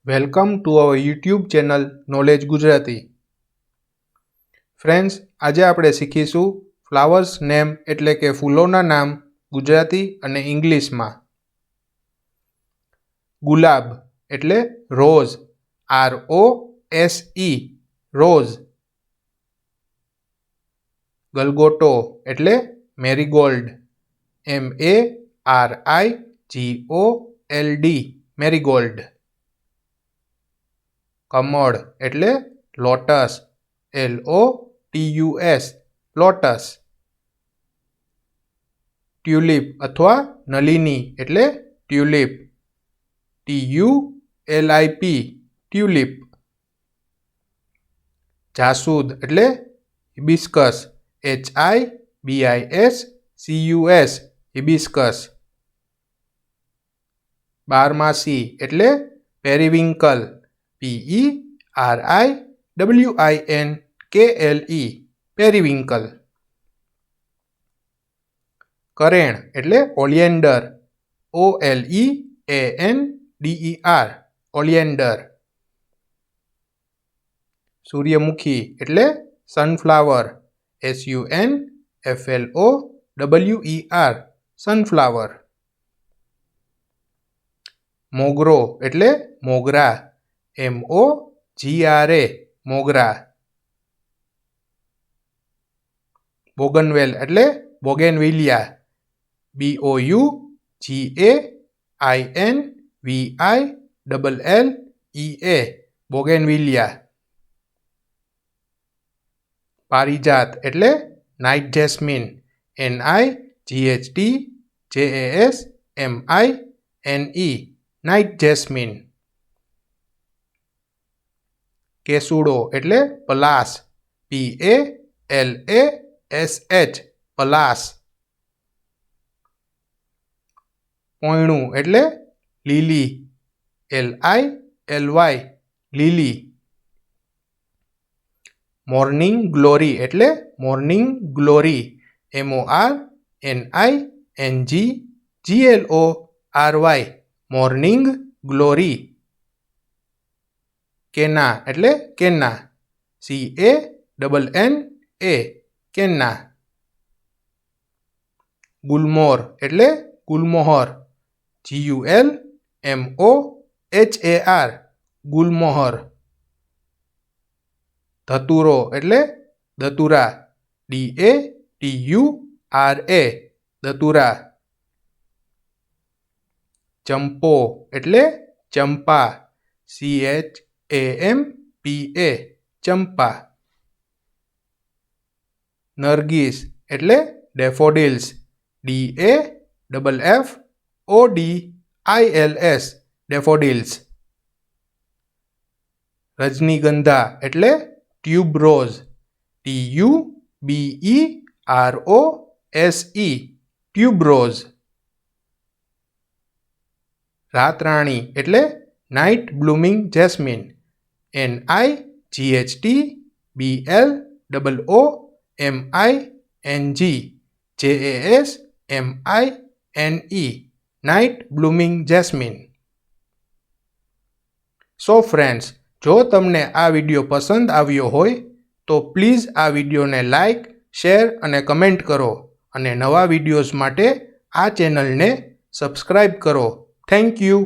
Welcome to our YouTube channel knowledge Gujarati. Friends, આજે આપણે શીખીશું ફ્લાવર્સ નેમ એટલે કે ફૂલોના નામ ગુજરાતી અને ઇંગ્લિશમાં. ગુલાબ એટલે રોઝ, ROSE રોઝ. ગલગોટો એટલે મેરીગોલ્ડ, MARIGOLD મેરીગોલ્ડ. કમળ એટલે લોટસ, LOTUS લોટસ. ટ્યુલિપ અથવા નલિની એટલે ટ્યુલિપ, TULIP ટ્યુલિપ. જાસૂદ એટલે હિબિસ્કસ, HIBISCUS હિબિસ્કસ. બારમાસી એટલે પેરીવિંકલ, PERIWINKLE પેરીવિંકલ. કરેણ એટલે ઓલિએન્ડર, OLEANDER ઓલિએન્ડર. સૂર્યમુખી એટલે સનફ્લાવર, SUNFLOWER સનફ્લાવર. મોગરો એટલે મોગરા, MOGRA મોગરા. બોગનવેલ એટલે બોગેનવિલિયા, BOUGAINVILLEA બોગેનવિલિયા. પારિજાત એટલે night jasmine, NIGHTJASMINE night jasmine. કેસુડો એટલે પલાસ, PALASH પલાસ. પોયણું એટલે lily, LILY lily. Morning glory એટલે morning glory, MORNING morning glory. કેના એટલે કેન્ના, CANNA કેન્ના. ગુલમોર એટલે ગુલમોહર, GULMOHAR ગુલમોહર. ધતુરો એટલે દતુરા, DATURA દતુરા. ચંપો એટલે ચંપા, CHAMPA ચંપા. નરગીસ એટલે ડેફોડિલ્સ, DAFFODILS ડેફોડિલ્સ. રજનીગંધા એટલે ટ્યુબરોઝ, TUBEROSE ટ્યુબરોઝ. રાતરાણી એટલે night blooming jasmine, NIGHTBLOOMING night blooming jasmine. So friends, જો તમને આ વિડીયો પસંદ આવ્યો હોય તો પ્લીઝ આ વિડીયોને લાઇક, શેર અને કમેન્ટ કરો અને નવા વિડીયોઝ માટે આ ચેનલને સબસ્ક્રાઈબ કરો. Thank you.